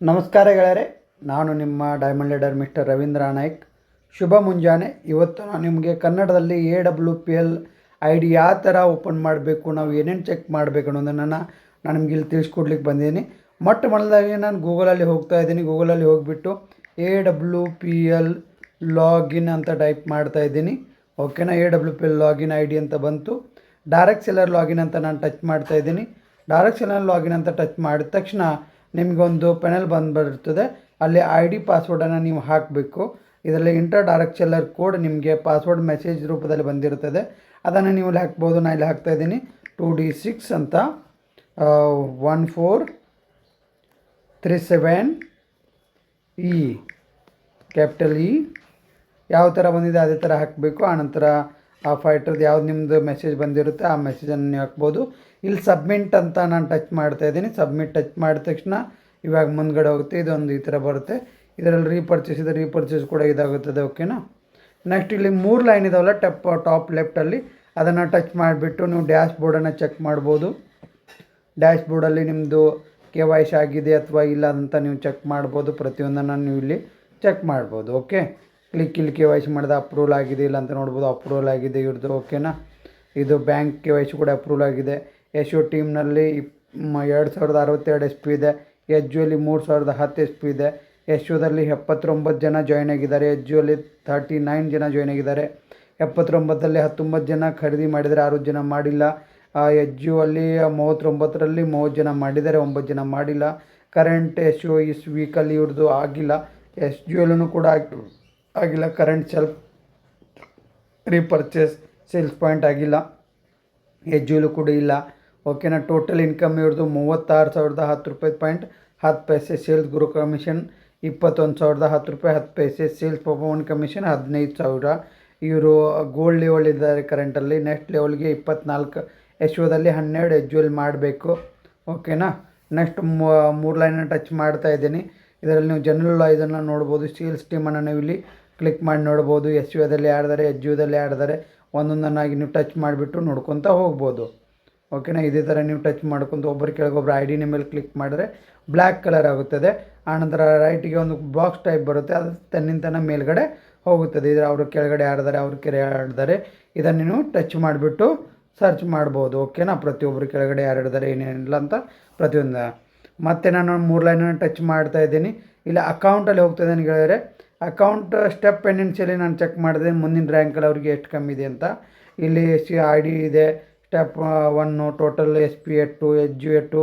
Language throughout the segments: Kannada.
ನಮಸ್ಕಾರ ಗೆಳೆಯರೆ, ನಾನು ನಿಮ್ಮ diamond leader mister Ravindra Naik. ಶುಭ ಮುಂಜಾನೆ. ಇವತ್ತು ನಾನು ನಿಮಗೆ ಕನ್ನಡದಲ್ಲಿ AWPL ID ಯಾವ ಥರ ಓಪನ್ ಮಾಡಬೇಕು, ನಾವು ಏನೇನು ಚೆಕ್ ಮಾಡಬೇಕು ಅನ್ನೋದನ್ನು ನಾನು ನಿಮ್ಗೆ ಇಲ್ಲಿ ತಿಳಿಸ್ಕೊಡ್ಲಿಕ್ಕೆ ಬಂದಿದ್ದೀನಿ. ಮೊಟ್ಟ ಮೊದಲಾಗಿ ನಾನು ಗೂಗಲಲ್ಲಿ ಹೋಗ್ತಾ ಇದ್ದೀನಿ. ಗೂಗಲಲ್ಲಿ ಹೋಗಿಬಿಟ್ಟು AWPL ಲಾಗಿನ್ ಅಂತ ಟೈಪ್ ಮಾಡ್ತಾ ಇದ್ದೀನಿ. ಓಕೆನಾ. AWPL ಲಾಗಿನ್ ID ಅಂತ ಬಂತು. ಡೈರೆಕ್ಟ್ ಸೆಲ್ಲರ್ ಲಾಗಿನ್ ಅಂತ ನಾನು ಟಚ್ ಮಾಡ್ತಾ ಇದ್ದೀನಿ. ಡೈರೆಕ್ಟ್ ಸೆಲ್ಲರ್ ಲಾಗಿನ್ ಅಂತ ಟಚ್ ಮಾಡಿದ ತಕ್ಷಣ ನಿಮಗೊಂದು ಪೆನಲ್ ಬಂದುಬಿಡ್ತದೆ. ಅಲ್ಲಿ ID ಪಾಸ್ವರ್ಡನ್ನು ನೀವು ಹಾಕಬೇಕು. ಇದರಲ್ಲಿ ಇಂಟರ್ ಡೈರೆಕ್ಟ್ ಸೆಲ್ಲರ್ ಕೋಡ್ ನಿಮಗೆ ಪಾಸ್ವರ್ಡ್ ಮೆಸೇಜ್ ರೂಪದಲ್ಲಿ ಬಂದಿರುತ್ತದೆ. ಅದನ್ನು ನೀವು ಇಲ್ಲಿ ಹಾಕ್ಬೋದು. ನಾನು ಇಲ್ಲಿ ಹಾಕ್ತಾಯಿದ್ದೀನಿ 2D6 ಅಂತ 1437E ಕ್ಯಾಪಿಟಲ್ E ಯಾವ ಥರ ಬಂದಿದೆ ಅದೇ ಥರ ಹಾಕಬೇಕು. ಆನಂತರ ಆ ಫೈಟರ್ದು ಯಾವ್ದು ನಿಮ್ಮದು ಮೆಸೇಜ್ ಬಂದಿರುತ್ತೆ ಆ ಮೆಸೇಜನ್ನು ನೀವು ಹಾಕ್ಬೋದು. ಇಲ್ಲಿ ಸಬ್ಮಿಟ್ ಅಂತ ನಾನು ಟಚ್ ಮಾಡ್ತಾಯಿದ್ದೀನಿ. ಸಬ್ಮಿಟ್ ಟಚ್ ಮಾಡಿದ ತಕ್ಷಣ ಇವಾಗ ಮುಂದ್ಗಡೆ ಹೋಗುತ್ತೆ. ಇದೊಂದು ಈ ಥರ ಬರುತ್ತೆ. ಇದರಲ್ಲಿ ರೀಪರ್ಚೇಸ್ ಕೂಡ ಇದಾಗುತ್ತದೆ. ಓಕೆನಾ. ನೆಕ್ಸ್ಟ್ ಇಲ್ಲಿ 3 ಲೈನ್ ಇದಾವಲ್ಲ ಟಾಪ್ ಲೆಫ್ಟಲ್ಲಿ, ಅದನ್ನು ಟಚ್ ಮಾಡಿಬಿಟ್ಟು ನೀವು ಡ್ಯಾಶ್ ಬೋರ್ಡನ್ನು ಚೆಕ್ ಮಾಡ್ಬೋದು. ಡ್ಯಾಶ್ ಬೋರ್ಡಲ್ಲಿ ನಿಮ್ಮದು KYC ಆಗಿದೆ ಅಥವಾ ಇಲ್ಲ ಅಂತ ನೀವು ಚೆಕ್ ಮಾಡ್ಬೋದು. ಪ್ರತಿಯೊಂದನ್ನು ನೀವು ಇಲ್ಲಿ ಚೆಕ್ ಮಾಡ್ಬೋದು. ಓಕೆ. ಇಲ್ಲಿ KYC ಮಾಡಿದ ಅಪ್ರೂವಲ್ ಆಗಿದೆ ಇಲ್ಲ ಅಂತ ನೋಡ್ಬೋದು. ಅಪ್ರೂವಲ್ ಆಗಿದೆ ಇವ್ರದ್ದು. ಓಕೆನಾ. ಇದು ಬ್ಯಾಂಕ್ KYC ಕೂಡ ಅಪ್ರೂವಲ್ ಆಗಿದೆ. SO ಟೀಮ್ನಲ್ಲಿ 2062 SP ಇದೆ. SGಯಲ್ಲಿ 3010 SP ಇದೆ. SOದಲ್ಲಿ 79 ಜನ ಜಾಯ್ನ್ ಆಗಿದ್ದಾರೆ. SGಯಲ್ಲಿ 39 ಜನ ಜಾಯ್ನ್ ಆಗಿದ್ದಾರೆ. 79ರಲ್ಲಿ 19 ಜನ ಖರೀದಿ ಮಾಡಿದರೆ 6 ಜನ ಮಾಡಿಲ್ಲ. SGಯಲ್ಲಿ 39ರಲ್ಲಿ 30 ಜನ ಮಾಡಿದ್ದಾರೆ, 9 ಜನ ಮಾಡಿಲ್ಲ. ಕರೆಂಟ್ SO ಇಸ್ ವೀಕಲ್ಲಿ ಇವ್ರದ್ದು ಆಗಿಲ್ಲ. SGಯಲ್ಲೂ ಕೂಡ ಆಗಿಲ್ಲ. Current self repurchase sales point ಆಗಿಲ್ಲ. SGಯಲ್ಲೂ ಕೂಡ ಇಲ್ಲ. ಓಕೆನಾ. ಟೋಟಲ್ ಇನ್ಕಮ್ ಇವ್ರದ್ದು 36,010 ರೂಪಾಯಿ ಪಾಯಿಂಟ್ 10 ಪೈಸೆ. ಸೇಲ್ಸ್ ಗುರು ಕಮಿಷನ್ 21,010 ರೂಪಾಯಿ 10 ಪೈಸೆ. Sales performance commission 15,000. ಇವರು ಗೋಲ್ಡ್ ಲೆವೆಲ್ ಇದ್ದಾರೆ ಕರೆಂಟಲ್ಲಿ. ನೆಕ್ಸ್ಟ್ ಲೆವೆಲ್ಗೆ 24. SOದಲ್ಲಿ 12, SGಯಲ್ಲಿ ಮಾಡಬೇಕು. ಓಕೆನಾ. ನೆಕ್ಸ್ಟ್ 3 ಲೈನನ್ನು ಟಚ್ ಮಾಡ್ತಾ ಇದ್ದೀನಿ. ಇದರಲ್ಲಿ ನೀವು ಜನರಲ್ ಇದನ್ನು ನೋಡ್ಬೋದು. ಸೇಲ್ಸ್ ಟೀಮನ್ನು ನೀವು ಇಲ್ಲಿ ಕ್ಲಿಕ್ ಮಾಡಿ ನೋಡ್ಬೋದು. SOದಲ್ಲಿ ಯಾರಿದ್ದಾರೆ, SGದಲ್ಲಿ ಯಾರಿದ್ದಾರೆ ಒಂದೊಂದನ್ನಾಗಿ ನೀವು ಟಚ್ ಮಾಡಿಬಿಟ್ಟು ನೋಡ್ಕೊತಾ ಹೋಗ್ಬೋದು. ಓಕೆನಾ. ಇದೇ ಥರ ನೀವು ಟಚ್ ಮಾಡ್ಕೊತ ಒಬ್ಬರು ಕೆಳಗೊಬ್ಬರು ID ಮೇಲೆ ಕ್ಲಿಕ್ ಮಾಡಿದ್ರೆ ಬ್ಲ್ಯಾಕ್ ಕಲರ್ ಆಗುತ್ತದೆ. ಆನಂತರ ರೈಟಿಗೆ ಒಂದು ಬಾಕ್ಸ್ ಟೈಪ್ ಬರುತ್ತೆ. ಅದು ತನ್ನಿಂತನ ಮೇಲ್ಗಡೆ ಹೋಗುತ್ತದೆ. ಇದು ಅವರು ಕೆಳಗಡೆ ಯಾರಿದ್ದಾರೆ, ಅವ್ರ ಯಾರಿದ್ದಾರೆ ಇದನ್ನು ನೀವು ಟಚ್ ಮಾಡಿಬಿಟ್ಟು ಸರ್ಚ್ ಮಾಡ್ಬೋದು. ಓಕೆನಾ. ಪ್ರತಿಯೊಬ್ಬರು ಕೆಳಗಡೆ ಯಾರಿದ್ದಾರೆ ಏನೇನಿಲ್ಲ ಅಂತ ಪ್ರತಿಯೊಂದು. ಮತ್ತು ನಾನು 3 ಲೈನನ್ನು ಟಚ್ ಮಾಡ್ತಾ ಇದ್ದೀನಿ. ಇಲ್ಲಿ ಅಕೌಂಟಲ್ಲಿ ಹೋಗ್ತಾ ಇದ್ದೀನಿ ಗೆಳೆಯರೆ. ಅಕೌಂಟ್ ಸ್ಟೆಪ್ ಪೆಂಡೆನ್ಸಿಯಲ್ಲಿ ನಾನು ಚೆಕ್ ಮಾಡಿದೆ ಮುಂದಿನ ರ್ಯಾಂಕಲ್ಲಿ ಅವ್ರಿಗೆ ಎಷ್ಟು ಕಮ್ಮಿ ಇದೆ ಅಂತ. ಇಲ್ಲಿ ID ಇದೆ. Step 1 total SP 8, SG 8.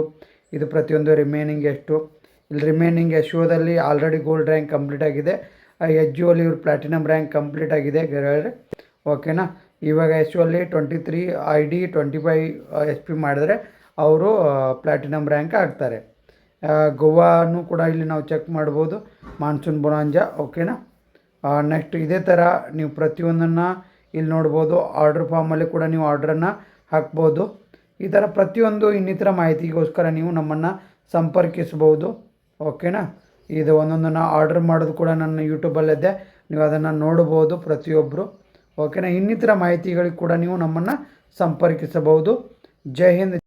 ಇದು ಪ್ರತಿಯೊಂದು ರಿಮೈನಿಂಗ್ ಎಷ್ಟು. ಇಲ್ಲಿ ರಿಮೈನಿಂಗ್ SOದಲ್ಲಿ ಆಲ್ರೆಡಿ ಗೋಲ್ಡ್ ರ್ಯಾಂಕ್ ಕಂಪ್ಲೀಟ್ ಆಗಿದೆ. SGಯಲ್ಲಿ ಇವ್ರು ಪ್ಲಾಟಿನಮ್ ರ್ಯಾಂಕ್ ಕಂಪ್ಲೀಟ್ ಆಗಿದೆ ಗೆಳೆಯರೆ. ಓಕೆನಾ. ಇವಾಗ SOಲ್ಲಿ 23 ID 25 SP ಮಾಡಿದರೆ ಅವರು ಪ್ಲಾಟಿನಮ್ ರ್ಯಾಂಕ್ ಆಗ್ತಾರೆ. ಗೋವಾನು ಕೂಡ ಇಲ್ಲಿ ನಾವು ಚೆಕ್ ಮಾಡ್ಬೋದು. ಮಾನ್ಸೂನ್ ಬೊನಾಂಜಾ. ಓಕೆನಾ. ನೆಕ್ಸ್ಟ್ ಇದೇ ಥರ ನೀವು ಪ್ರತಿಯೊಂದನ್ನು ಇಲ್ಲಿ ನೋಡ್ಬೋದು. ಆರ್ಡ್ರ್ ಫಾರ್ಮಲ್ಲಿ ಕೂಡ ನೀವು ಆರ್ಡ್ರನ್ನು ಹಾಕ್ಬೋದು. ಈ ಥರ ಪ್ರತಿಯೊಂದು ಇನ್ನಿತರ ಮಾಹಿತಿಗೋಸ್ಕರ ನೀವು ನಮ್ಮನ್ನು ಸಂಪರ್ಕಿಸ್ಬೋದು. ಓಕೆನಾ. ಇದು ಒಂದೊಂದನ್ನು ಆರ್ಡ್ರ್ ಮಾಡೋದು ಕೂಡ ನನ್ನ ಯೂಟ್ಯೂಬಲ್ಲಿದೆ. ನೀವು ಅದನ್ನು ನೋಡ್ಬೋದು ಪ್ರತಿಯೊಬ್ಬರು. ಓಕೆನಾ. ಇನ್ನಿತರ ಮಾಹಿತಿಗಳಿಗೆ ಕೂಡ ನೀವು ನಮ್ಮನ್ನು ಸಂಪರ್ಕಿಸಬಹುದು. ಜೈ ಹಿಂದ್.